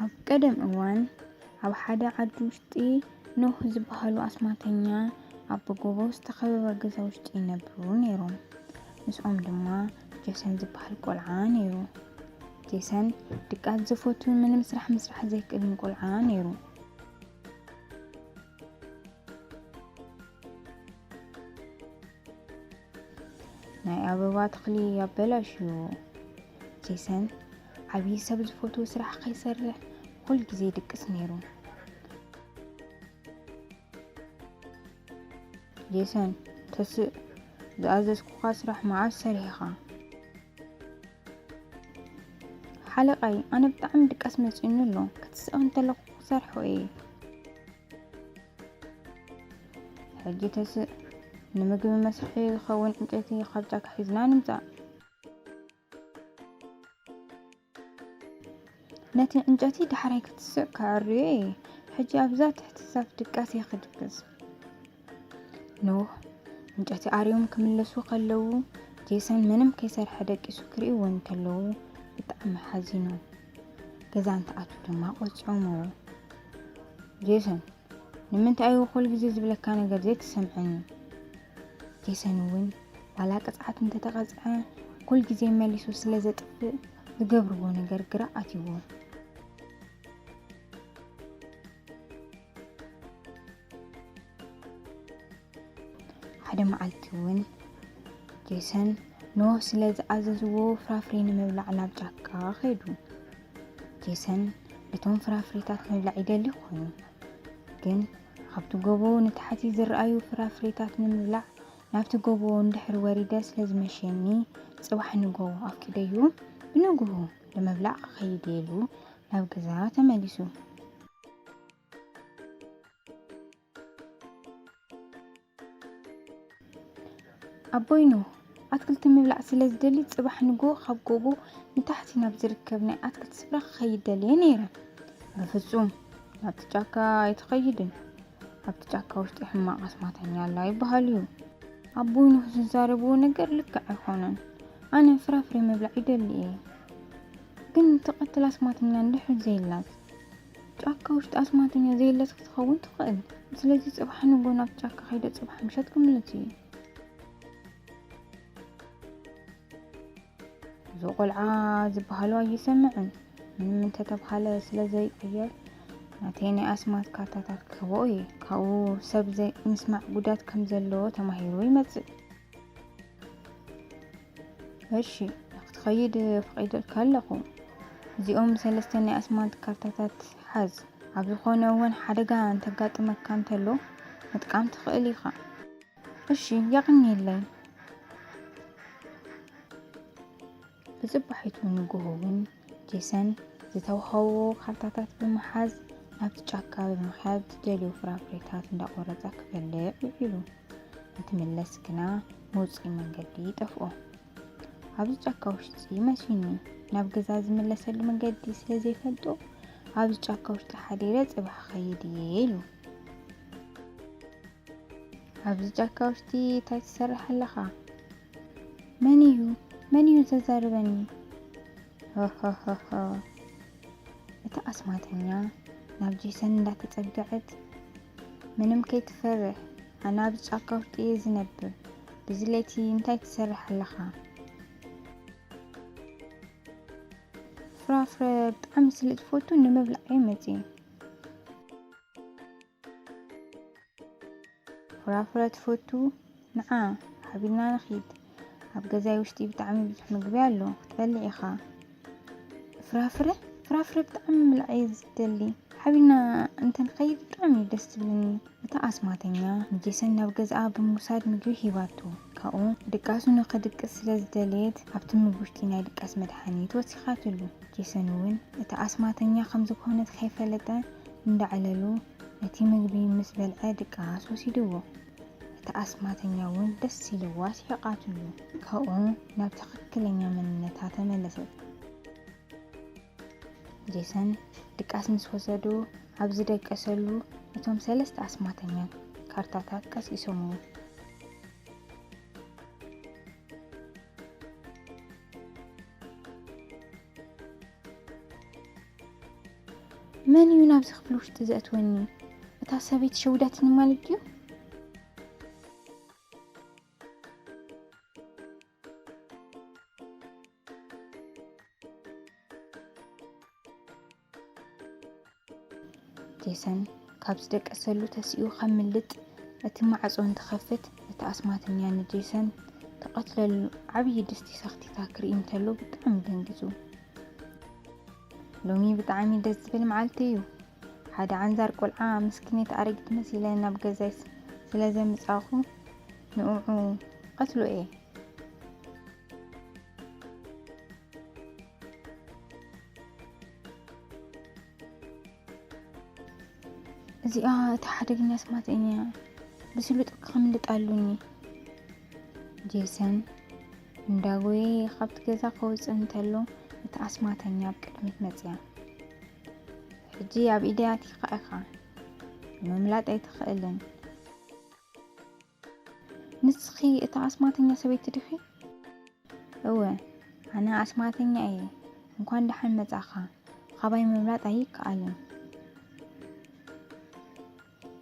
ኣብ ቀደም እዋን ኣብ ሓደ ዓዲ ውሽጢ ኖህ ዝበሃሉ ኣስማተኛ ኣብ ጎቦ ዝተኸበበ ገዛ ውሽጢ ይነብሩ ነይሮም። ንስኦም ድማ ጀሰን ዝበሃል ቆልዓ ነይሩ። ጀሰን ድቃስ ዝፈቱን ምንም ስራሕ ምስራሕ ዘይክእልን ቆልዓ ነይሩ። ናይ ኣበባ ተኽሊ ያበላሽዎ። ጀሰን ዓብይ ሰብ ዝፈትዎ ስራሕ ከይሰርሕ ኩል ግዜ ድቅስ ነይሩ። ጀሰን ተስእ ዝኣዘዝኩኻ ስራሕ መዓዝ ሰሪሕኻ? ሓለቓይ ኣነ ብጣዕሚ ድቃስ መፂኡኒ ኣሎ ክትስቕ እንተለኹ ክሰርሖ እየ። ሕጂ ተስእ ንምግቢ መስርሒ ዝኸውን ዕንጨይቲ ካብ ጫካ ሒዝና ንምፃእ። ነቲ ዕንጨይቲ ዳሕራይ ክትስቕ ከዕርዮ እየ። ሕጂ ኣብዛ ትሕቲ ዛፍ ድቃስ እየ ክድቅስ። ኖህ ዕንጨይቲ ኣርዮም ክምለሱ ከለዉ ጀሰን ምንም ከይሰርሐ ደቂሱ ክሪእዎ እንተለዉ ብጣዕሚ ሓዚኑ ገዛ እንተኣትዉ ድማ ቆፂዖሞ። ጀሰን ንምንታይ እዩ ኩል ግዜ ዝብለካ ነገር ዘይትሰምዐኒ? ጀሰን እውን ዋላ ቅፅዓት እንተተቐፅዐ ኩል ግዜ መሊሱ ስለ ዘጥፍእ ዝገብርዎ ነገር ግራ ኣትይዎ። ሓደ መዓልቲ እውን ጀሰን ኖህ ስለ ዝኣዘዝዎ ፍራፍሬ ንምብላዕ ናብ ጫካ ኸይዱ። ጀሰን እቶም ፍራፍሬታት ምብላዕ ይደሊ ኮይኑ ግን ካብቲ ጎቦ ንታሕቲ ዝረኣዩ ፍራፍሬታት ንምብላዕ ናብቲ ጎቦ እንድሕር ወሪደ ስለ ዝመሸኒ ፅባሕ ንጎቦ ኣፍቂደዩ ብንግሆ ንምብላዕ ክኸይድ ኢሉ ናብ ገዛ ተመሊሱ። ኣቦይ ኖህ ኣትክልቲ ምብላዕ ስለ ዝደሊ ፅባሕ ንጎሆ ካብ ጎቦ ንታሕቲ ናብ ዝርከብ ናይ ኣትክልቲ ስፍራ ክኸይድ ደልየ ነይረ። ብፍፁም ናብቲ ጫካ ኣይትኸይድን፣ ኣብቲ ጫካ ውሽጢ ሕማቕ ኣስማተኛ ኣላ ይበሃል እዩ። ኣቦይ ኖህ ዝዛረብዎ ነገር ልክዕ ኣይኮነን። ኣነ ፍራፍሬ ምብላዕ ይደሊ እየ፣ ግን ትቐትል ኣስማተኛ እንድሕር ዘይላት ጫካ ውሽጢ ኣስማተኛ ዘይለት ክትኸውን ትኽእል። ስለዚ ፅባሕ ንጎሆ ናብ ጫካ ከይደ ፅባሕ ምሸት ክምለስ እዩ። እዚ ቆልዓ ዝበሃሉ ኣይሰምዕን። ምንም እንተተባሃለ ስለ ዘይቅየር ናተይ ናይ ኣስማት ካርታታት ክህቦ እየ። ካብኡ ሰብ ዘይምስማዕ ጉዳት ከም ዘለዎ ተማሂሩ ይመፅእ። እሺ ክትኸይድ ፈቒደልካ ኣለኹ። እዚኦም 3 ናይ ኣስማት ካርታታት ሓዝ። ኣብ ዝኾነ እዋን ሓደጋ እንተጋጥመካ እንተሎ ምጥቃም ትኽእል ኢኻ። እሺ ያቕኒየለይ። ብፅባሒቱ ንግሆ እውን ጀሰን ዝተዋህቦ ካርታታት ብምሓዝ ናብቲ ጫካ ብምኽያድ ዝደልዩ ፍራፍሬታት እንዳቆረፀ ክበልዕ ውዒሉ። እንትምለስ ግና መውፅኢ መንገዲ ጠፍኦ። ኣብዚ ጫካ ውሽጢ መሲኑ ናብ ገዛ ዝምለሰሉ መንገዲ ስለ ዘይፈልጦ ኣብዚ ጫካ ውሽጢ ሓዲረ ፅባሕ ኸይድ እየ ኢሉ። ኣብዚ ጫካ ውሽጢ እንታይ ትሰርሕ ኣለኻ? መን እዩ ዘዛርበኒ? እታ ኣስማተኛ ናብ ጀሰን እንዳተፀገዐት ምንም ከይትፈርሕ ኣነ ኣብዚ ጫካ ውሽጢ እየ ዝነብር፣ ብዝለይቲ እንታይ ትሰርሕ ኣለኻ? ፍራፍረ ብጣዕሚ ስለ ዝፈቱ ንምብላዕ እየ መፂእ። ፍራፍረ ትፈቱ? ንዓ ሓቢርና ንኸይድ። ኣብ ገዛይ ውሽጢ ብጣዕሚ ብዙሕ ምግቢ ኣሎ ክትበልዕ ኢኻ። ፍራፍረ ብጣዕሚ ምብላዕ እየ ዝደሊ። ሓቢርና እንተንኸይድ ብጣዕሚ እዩ ደስ ዝብለኒ። እታ ኣስማተኛ ንጀሰን ናብ ገዝኣ ብምውሳድ ምግቢ ሂባቶ። ካብኡ ድቃሱ ንኽድቅስ ስለ ዝደለየት ኣብቲ ምግቢ ውሽጢ ናይ ድቃስ መድሓኒት ወሲኻትሉ። ጀሰን እውን እታ ኣስማተኛ ከም ዝኾነት ከይፈለጠ እንዳዕለሉ ነቲ ምግቢ ምስ በልዐ ድቃስ ወሲድዎ። እታ ኣስማተኛ እውን ደስ ኢልዋ ስሒቓትሉ። ካብኡ ናብ ትኽክለኛ መንነታ ተመለሰት። ጀሰን ድቃስ ምስ ወሰዱ ኣብ ዝደቀሰሉ እቶም 3 ኣስማተኛ ካርታታት ቀስቂሶምዎ። من يناب زخفلوش تزأتوني اتا سبيت شوداتني مالديو جيسن كابس دك أسلو تسيو خملت اتمعصو انتخفت اتأسماتني يعني جيسن تقتل عبي دستي سختي تاكري امتلو بطعم دنجزو لومي بطعمي دزبل معالتيو حدا عنزار قلعا مسكنيت أرقت مسيلنا بقزيس سلازم مصاخو نقوعو قتلو ايه زي تحدقني اسمات انيا بسلو تقخم لطالوني جيسن እንዳጎይ خبت ገዛ ከውጽ እንተሎ እተአስማተኛ በቅድሚት መጽያ ሕጂ ኣብ ኢድያቲ ኸእኻ መምላጥ ኣይትኽእልን ንስኺ እተአስማተኛ ሰበይቲ ድኺ እወ ኣነ አስማተኛ እየ እንኳን ደሓን መጻኻ ኻባይ መምላጥ ኣይከኣልን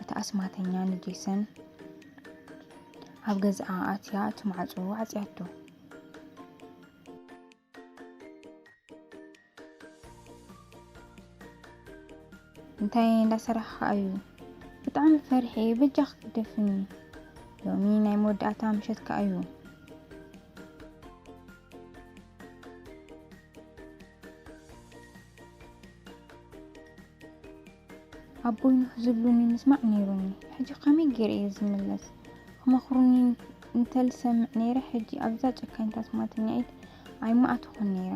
እተአስማተኛ ንጄሰን ኣብ ገዝኣ ኣትያ ትማዕጾ ዓጽያቶ እንታይ እንዳሰራሕካ እዩ ብጣዕሚ ፈርሒ በጃኽ ክደፍኒ ሎሚ ናይ መወዳእታ ምሸትካ እዩ ኣቦይ ንኽዝሉኒ ምስማዕ ነይሩኒ ሕጂ ከመይ ገይረ እየ ዝምለስ ከመኽሩኒ እንተልሰምዕ ነይረ ሕጂ ኣብዛ ጨካኝታ አስማተኛ ኢድ ኣይማኣትኹን ነይረ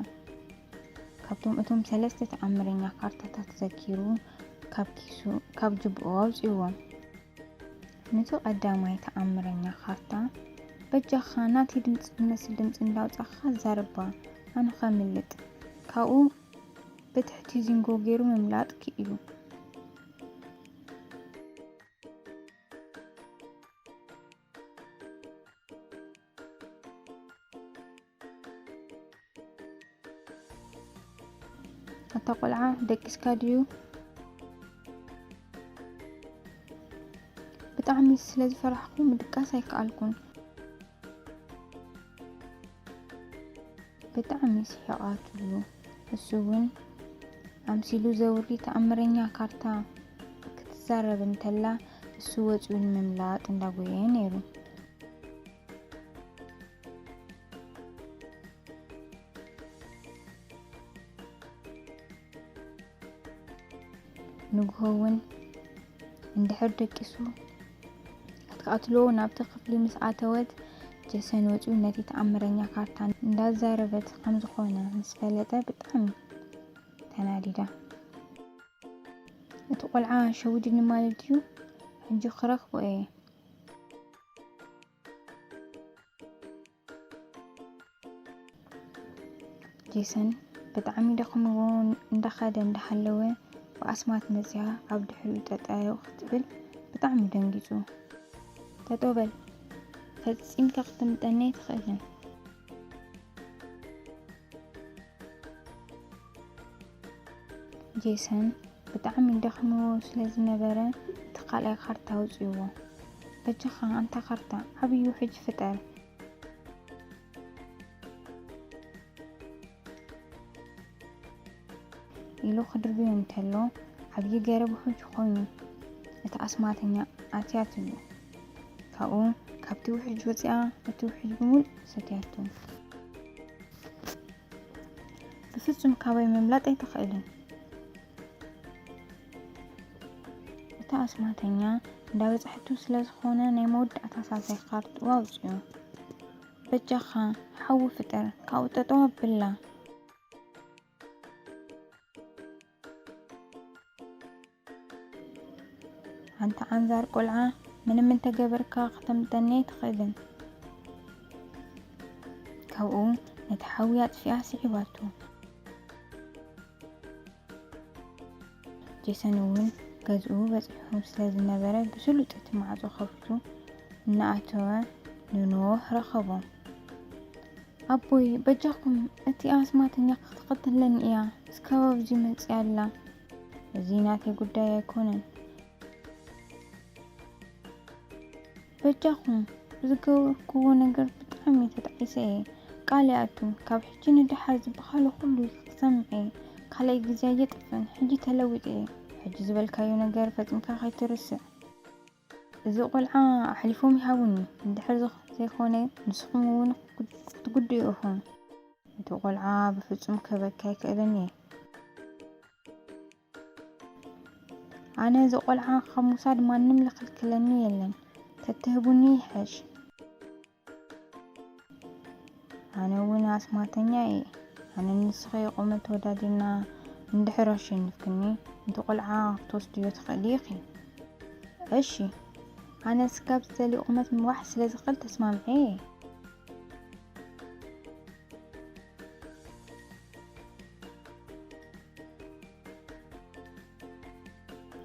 ካብቶም እቶም ሰለስተ ተኣምረኛ ካርታታት ዘኪሩ ካብ ጅብኦ አውፅዎም ነቶ ቀዳማይ ተኣምረኛ ካርታ በጃኻ ናቲ ድምፂ ዝመስል ድምፂ እንዳውፃኻ ዛረባ ኣነ ኸምልጥ ካብኡ ብትሕቲ ዚንጎ ገይሩ መምላጥ ክኢሉ ኣታ ቆልዓ ደቂስካ ድዩ ብጣዕሚ ስለዝፈራሕኩ ምድቃስ ኣይከኣልኩን ብጣዕሚ ስሒቓትሉ እሱ እውን ኣምሲሉ ዘውሪ ተኣምረኛ ካርታ ክትዛረብ እንተላ እሱ ወፂኡ ንምምላጥ እንዳጎየ ነይሩ ንግሆ እውን እንድሕር ደቂሱ ክትቃትሎ ናብቲ ክፍሊ ምስ ኣተወት ጀሰን ወፂኡ ነቲ ተኣምረኛ ካርታ እንዳዛረበት ከም ዝኾነ ምስ ፈለጠ ብጣዕሚ ተናዲዳ እቲ ቆልዓ ሸውድኒ ማለት እዩ ሕጂ ክረኽቦ እየ ጀሰን ብጣዕሚ ደኽምዎ እንዳኸደ እንዳሃለወ ብኣስማት መፅያ ኣብ ድሕሪኡ ጠጠው ክትብል ብጣዕሚ ደንጊጹ ተጦበል ፈፂምካ ክትምጠኒ ኣይትኽእልን ጄሰን ብጣዕሚ ደኽምዎ ስለዝነበረ እቲ ካልኣይ ካርታ ኣውፅይዎ በጃኻ ኣንታ ካርታ ዓብዩ ሕጂ ፍጠር ኢሉ ክድርብዮ እንተሎ ዓብዪ ገረብ ውሕጅ ኮይኑ እቲ ኣስማተኛ ኣትያትሉ ካብኡ ካብቲ ውሕጅ ወፂኣ እቲ ውሕጅ ብምሉእ ሰትያቱ ብፍጹም ካባይ መምላጥ ኣይትኽእልን እታ ኣስማተኛ እንዳበፅሕቱ ስለዝኾነ ናይ መወዳእታ ሳልሳይ ካርቱ ኣውፅዩ በጃኻ ሓዊ ፍጠር ካብኡ ጠጠው ኣቢላ ኣንታ ዓንዛር ቆልዓ ምንም እንተገበርካ ከተምጠኒ ኣይትኽእልን ካብኡ ነቲ ሓዊ ኣጥፊኣ ስዒባቱ ጄሰን እውን ገዝኡ በፂሑ ስለዝነበረ ብስሉጥ እቲ ማዕጾ ከፊቱ እናኣተወ ንኖህ ረኸቦም ኣቦይ በጃኹም እቲ ኣስማተኛ ክትኸተለኒ እያ እስካብ ኣብዚ መፅያ ኣላ زيناتي قداي يكونن بجاخم زكو نجر بطعمي تتعيسي قالياتو كاب حجي ندحر زبخالو كله سمعي قالي جزا يطفن حجي تلويتي حجي زبالكايو نجر فتمكا خي ترسع زي قلعا حلفهم يهاوني ندحر زي خوني نسخمون تقدي أخون انتو قلعا بفتم كبكاي كأذني أنا زي قلعا خموصاد ما نملق الكلاني يلن تتهبوني حش أنا وناس ما تنياي أنا نسخي قومت ودادينا ندحرش نفكني انتو قلعا توستيو تخليقي أشي أنا سكابت لي قومت من واحد سلازي قلت تسمع معي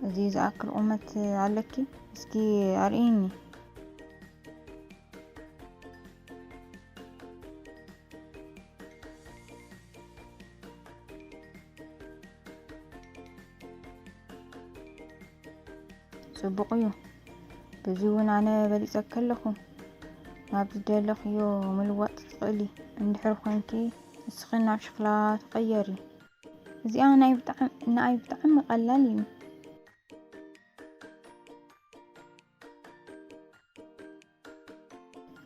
عزيز أكل قومت عليكي اسكي أريني سبقيو بزيون أنا بدي أكلكم ما بدي لخيو من الوقت تقلي ندحر خوانكي السخنة بشكلات غيري زي أنا ناي بطعم قلالي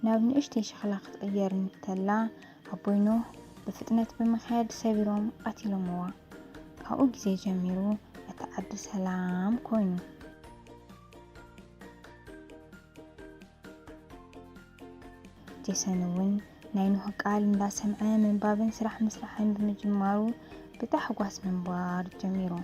نابني اشتي شخلاق تغير نتلا عبوينوه بفتنة بمخيد سابيروم قتلوا موا كاو جزي جميرو أتعد سلام كوينو جسنون ناينو قال ندا سمعه من بابن سرح مسرحين بمجمارو بتحقواس من بار جميرو